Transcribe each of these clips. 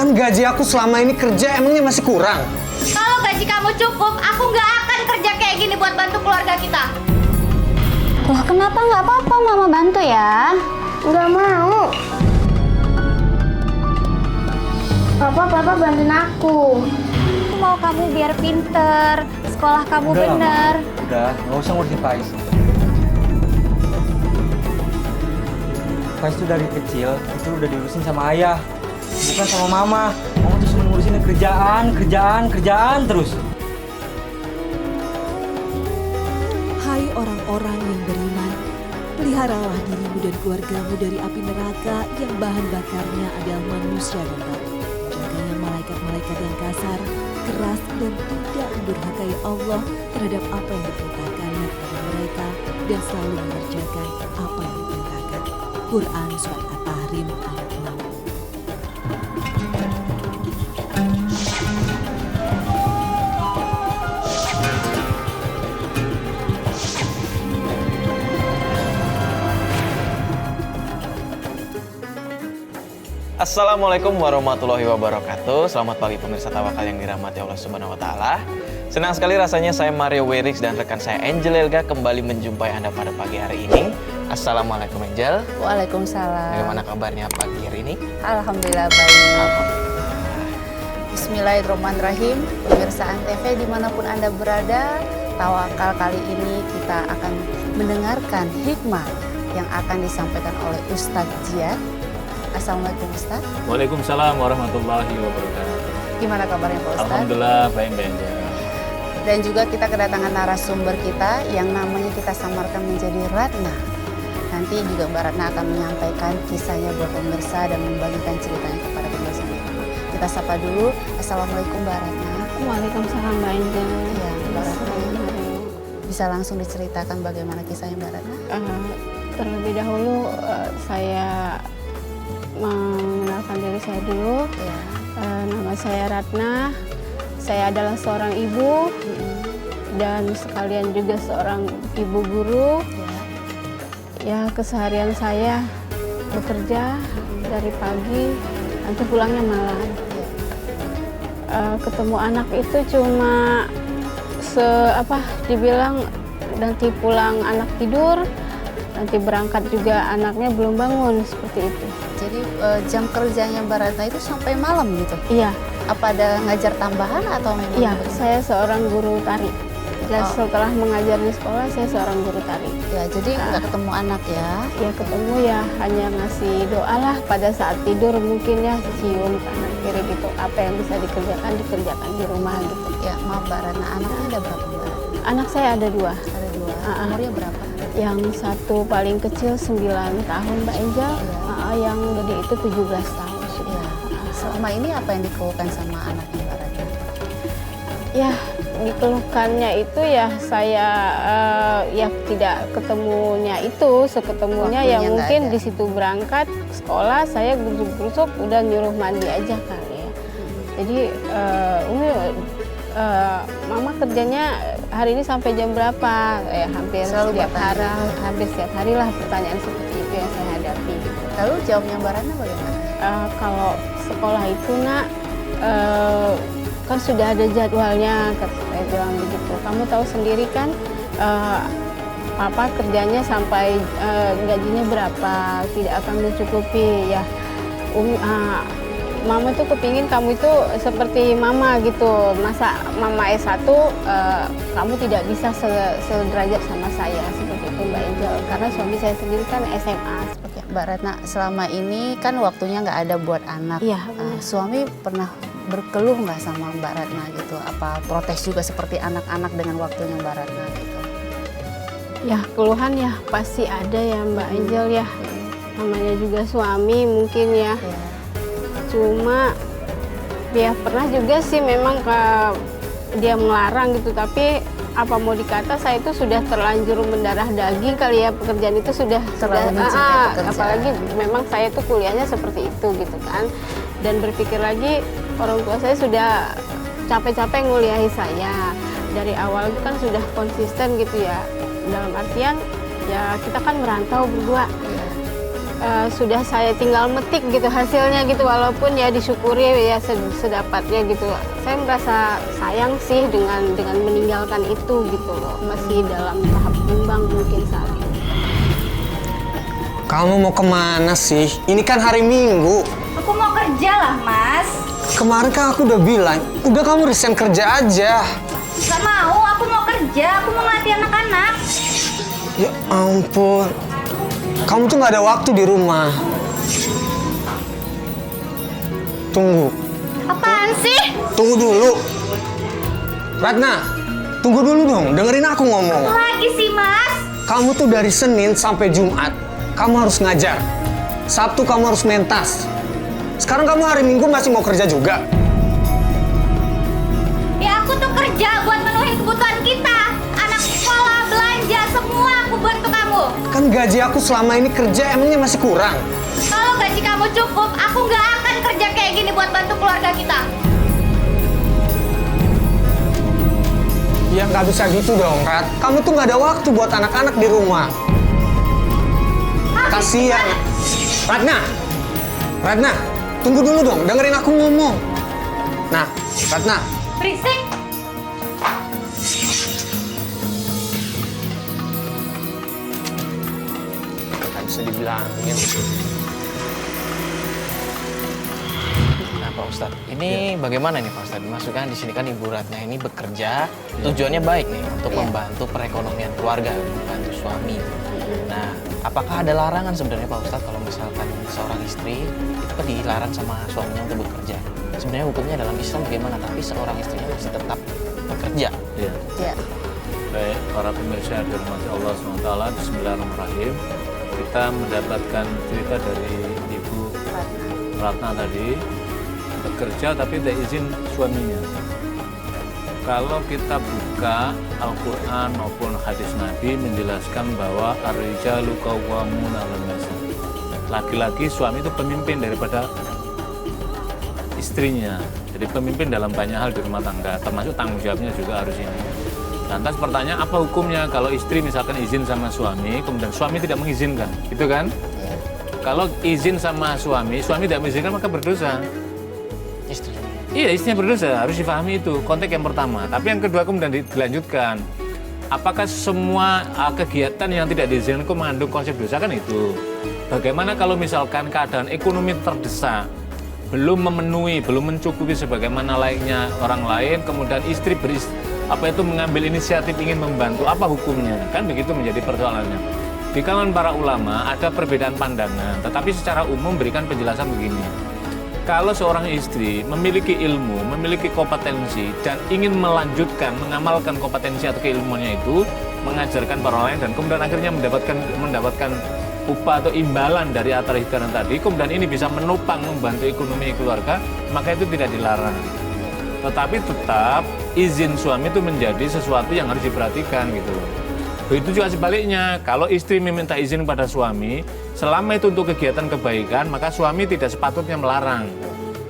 Kan gaji aku selama ini kerja emangnya masih kurang? Kalau gaji kamu cukup, aku nggak akan kerja kayak gini buat bantu keluarga kita. Loh, kenapa nggak apa-apa Mama bantu ya? Nggak mau. Papa bantuin aku. Aku mau kamu biar pinter, sekolah kamu bener. Udah, nggak usah ngurusin Faiz. Faiz tuh dari kecil, itu udah diurusin sama ayah, bukan sama mama. Mama tuh cuma ngurusin kerjaan terus. Hai orang-orang yang beriman, peliharalah dirimu dan keluargamu dari api neraka yang bahan bakarnya adalah manusia dan batu. Jaganya malaikat-malaikat yang kasar, keras dan tidak mendurhakai Allah terhadap apa yang diperintahkannya kepada mereka dan selalu mengerjakan apa yang diperintahkan. Quran Surat At-Tahrim ayat 6. Assalamualaikum warahmatullahi wabarakatuh. Selamat pagi pemirsa Tawakal yang dirahmati Allah Subhanahu wa taala. Senang sekali rasanya saya Mario Werix dan rekan saya Angel Elga kembali menjumpai Anda pada pagi hari ini. Assalamualaikum Angel. Waalaikumsalam. Bagaimana kabarnya pagi hari ini? Alhamdulillah baik. Bismillahirrahmanirrahim. Pemirsa Antv dimanapun Anda berada, Tawakal kali ini kita akan mendengarkan hikmah yang akan disampaikan oleh Ustadz Jiyad. Assalamualaikum Ustaz. Waalaikumsalam warahmatullahi wabarakatuh. Gimana kabarnya Pak Ustaz? Alhamdulillah baik-baik aja. Dan juga kita kedatangan narasumber kita yang namanya kita samarkan menjadi Ratna. Nanti juga Mbak Ratna akan menyampaikan kisahnya buat pemirsa dan membagikan ceritanya kepada pemirsa. Kita sapa dulu. Assalamualaikum Mbak Ratna. Waalaikumsalam Mbak Angel. Ya, Mbak Ratna. Bisa langsung diceritakan bagaimana kisahnya Mbak Ratna? Terlebih dahulu saya mengenalkan diri saya dulu. Ya. Nama saya Ratna. Saya adalah seorang ibu dan sekalian juga seorang ibu guru. Ya, keseharian saya bekerja dari pagi, nanti pulangnya malam. Ketemu anak itu cuma dibilang nanti pulang anak tidur, nanti berangkat juga anaknya belum bangun, seperti itu. Jadi jam kerjanya Mbak Ratna itu sampai malam gitu? Iya. Apa ada ngajar tambahan atau memang? Iya, saya seorang guru tari. Dan setelah mengajar di sekolah, saya seorang guru tari. Ya, jadi nggak ketemu anak ya? Ya ketemu ya, hanya ngasih doa lah pada saat tidur mungkin ya, cium kanan kiri gitu. Apa yang bisa dikerjakan di rumah gitu. Ya, maaf Mbak Ratna, anaknya ada berapa Mbak? Anak saya ada dua. Ada dua. Umurnya berapa? Yang satu paling kecil 9 tahun Mbak Angel, yang gede itu 17 tahun sudah. Selama ini apa yang dikeluhkan sama anaknya Mbak Ratna? Ya, dikeluhkannya itu ya saya ya tidak ketemunya itu, seketemunya ya mungkin di situ berangkat sekolah saya gusuk-gusuk udah nyuruh mandi aja kali ya. Jadi Mama kerjanya hari ini sampai jam berapa? Hampir setiap hari lah pertanyaan seperti itu yang saya hadapi. Lalu jawabnya Mbak Ratna bagaimana? Kalau sekolah itu nak kan sudah ada jadwalnya, saya bilang begitu. Kamu tahu sendiri kan Papa kerjanya sampai gajinya berapa, tidak akan mencukupi ya. Mama tuh kepingin kamu itu seperti Mama gitu. Masa Mama S1 kamu tidak bisa sederajat sama saya seperti itu Mbak Angel. Karena suami saya sendiri kan SMA seperti itu. Mbak Ratna, selama ini kan waktunya nggak ada buat anak. Iya, suami pernah berkeluh nggak sama Mbak Ratna gitu? Apa protes juga seperti anak-anak dengan waktunya Mbak Ratna gitu? Ya keluhan ya pasti ada ya Mbak Angel ya. Namanya juga suami mungkin ya. Cuma ya pernah juga sih memang dia melarang gitu, tapi apa mau dikata saya itu sudah terlanjur mendarah daging kali ya, pekerjaan itu sudah apalagi memang saya itu kuliahnya seperti itu gitu kan, dan berpikir lagi orang tua saya sudah capek-capek nguliahi saya dari awal itu kan sudah konsisten gitu ya, dalam artian ya kita kan merantau berdua. sudah saya tinggal metik gitu hasilnya gitu, walaupun ya disyukuri ya sedapatnya gitu. Saya merasa sayang sih dengan meninggalkan itu gitu loh, masih dalam tahap bimbang mungkin saat ini. Kamu mau kemana sih? Ini kan hari Minggu. Aku mau kerja lah, Mas. Kemarin kan aku udah bilang, udah kamu resign kerja aja. Gak mau, aku mau kerja. Aku mau ngelatih anak-anak. Ya ampun. Kamu tuh gak ada waktu di rumah. Tunggu. Apaan sih? Tunggu dulu. Ratna, tunggu dulu dong. Dengerin aku ngomong. Apa lagi sih, Mas? Kamu tuh dari Senin sampai Jumat, kamu harus ngajar. Sabtu kamu harus mentas. Sekarang kamu hari Minggu masih mau kerja juga? Ya aku tuh kerja buat menuhin kebutuhan kita. Anak sekolah, belanja, semua aku bantu kamu. Kan gaji aku selama ini kerja emangnya masih kurang? Kalau gaji kamu cukup, aku nggak akan kerja kayak gini buat bantu keluarga kita. Ya nggak bisa gitu dong, Rat. Kamu tuh nggak ada waktu buat anak-anak di rumah. Kasian. Ratna, tunggu dulu dong. Dengerin aku ngomong. Nah, Ratna. Berisik. Nggak bisa dibilangin. Nah, Pak Ustadz, ini bagaimana nih Pak Ustadz? Maksudnya di sini kan Ibu Ratna ini bekerja, tujuannya baik nih untuk membantu perekonomian keluarga, membantu suami. Nah, apakah ada larangan sebenarnya Pak Ustadz kalau misalkan seorang istri itu kan dilarang sama suaminya untuk bekerja? Sebenarnya hukumnya dalam Islam bagaimana? Tapi seorang istrinya masih tetap bekerja. Ya. Ya. Baik, para pemirsa dirahmati Allah SWT, Bismillahirrahmanirrahim. Kita mendapatkan cerita dari Ibu Ratna tadi, bekerja tapi tidak izin suaminya. Kalau kita buka Al-Quran maupun hadis Nabi menjelaskan bahwa ar-rijalu qawwamuna 'alan nisa. Laki-laki suami itu pemimpin daripada istrinya. Jadi pemimpin dalam banyak hal di rumah tangga, termasuk tanggung jawabnya juga harus ini. Lantas pertanyaan, apa hukumnya kalau istri misalkan izin sama suami, kemudian suami tidak mengizinkan, gitu kan? Kalau izin sama suami tidak mengizinkan maka berdosa. Istri. Iya, istrinya berdosa, harus difahami itu, konteks yang pertama. Tapi yang kedua kemudian dilanjutkan. Apakah semua kegiatan yang tidak diizinkan itu mengandung konsep dosa, kan itu. Bagaimana kalau misalkan keadaan ekonomi terdesak, belum memenuhi, belum mencukupi sebagaimana layaknya orang lain, kemudian istri mengambil inisiatif ingin membantu, apa hukumnya? Kan begitu menjadi persoalannya. Di kalangan para ulama ada perbedaan pandangan, tetapi secara umum memberikan penjelasan begini. Kalau seorang istri memiliki ilmu, memiliki kompetensi, dan ingin melanjutkan, mengamalkan kompetensi atau keilmuannya itu, mengajarkan para orang lain, dan kemudian akhirnya mendapatkan upah atau imbalan dari atar ikhtiar tadi, kemudian ini bisa menopang, membantu ekonomi keluarga, maka itu tidak dilarang. Tetapi tetap izin suami itu menjadi sesuatu yang harus diperhatikan gitu loh. Begitu juga sebaliknya, kalau istri meminta izin pada suami, selama itu untuk kegiatan kebaikan, maka suami tidak sepatutnya melarang.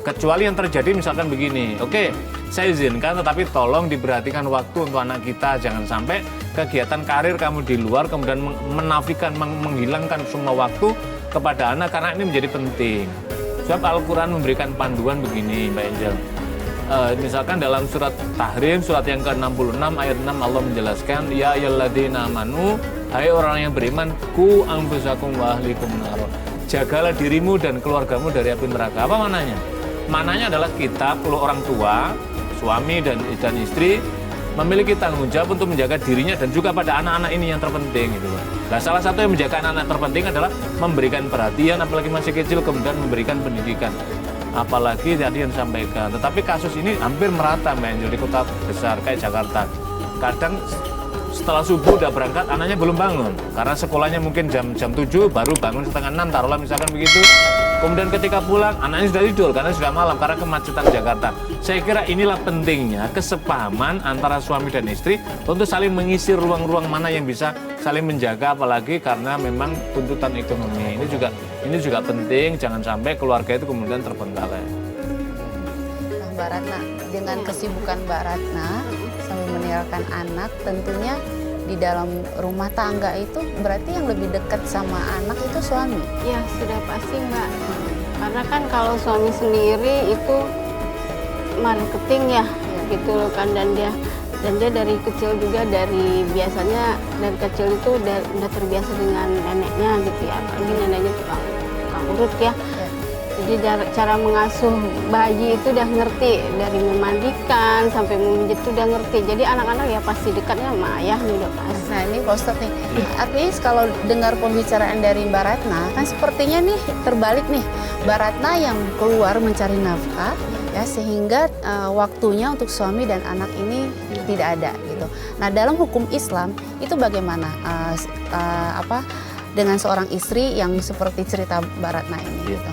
Kecuali yang terjadi misalkan begini, oke, saya izinkan tetapi tolong diperhatikan waktu untuk anak kita, jangan sampai kegiatan karir kamu di luar kemudian menafikan, menghilangkan semua waktu kepada anak, karena ini menjadi penting. Sebab Al-Quran memberikan panduan begini, Mbak Angel. Misalkan dalam surat Tahrim, surat yang ke-66 ayat 6 Allah menjelaskan, ya ayyuhalladzina amanu, hai orang yang beriman, ku anfusakum wa ahlikum nar. Jagalah dirimu dan keluargamu dari api neraka. Apa mananya? Mananya adalah kita, kalau orang tua, suami dan istri memiliki tanggung jawab untuk menjaga dirinya dan juga pada anak-anak ini yang terpenting gitu. Nah, salah satu yang menjaga anak-anak terpenting adalah memberikan perhatian, apalagi masih kecil, kemudian memberikan pendidikan. Apalagi tadi yang disampaikan. Tetapi kasus ini hampir merata, Mbak Angel, di kota besar kayak Jakarta. Kadang setelah subuh udah berangkat, anaknya belum bangun. Karena sekolahnya mungkin jam 7, baru bangun setengah 6, taruhlah misalkan begitu. Kemudian ketika pulang, anaknya sudah tidur karena sudah malam, karena kemacetan Jakarta. Saya kira inilah pentingnya kesepahaman antara suami dan istri untuk saling mengisi ruang-ruang mana yang bisa saling menjaga, apalagi karena memang tuntutan ekonomi. Ini juga penting, jangan sampai keluarga itu kemudian terbengkalai. Nah, Mbak Ratna, dengan kesibukan Mbak Ratna sambil meninggalkan anak, tentunya di dalam rumah tangga itu berarti yang lebih dekat sama anak itu suami. Ya sudah pasti Mbak. Karena kan kalau suami sendiri itu marketing ya, gitu loh kan, dan dia dari kecil juga, biasanya dari kecil itu udah terbiasa dengan neneknya gitu ya, apalagi neneknya tukang urut ya. Jadi cara mengasuh bayi itu udah ngerti, dari memandikan sampai memijit itu udah ngerti. Jadi anak-anak ya pasti dekatnya sama ayahnya udah pasti. Nah ini Pak Ustadz nih, artinya kalau dengar pembicaraan dari Mbak Ratna, kan sepertinya nih terbalik nih, Mbak Ratna yang keluar mencari nafkah, ya sehingga waktunya untuk suami dan anak ini tidak ada gitu. Nah dalam hukum Islam itu bagaimana dengan seorang istri yang seperti cerita Mbak Ratna ini? Gitu?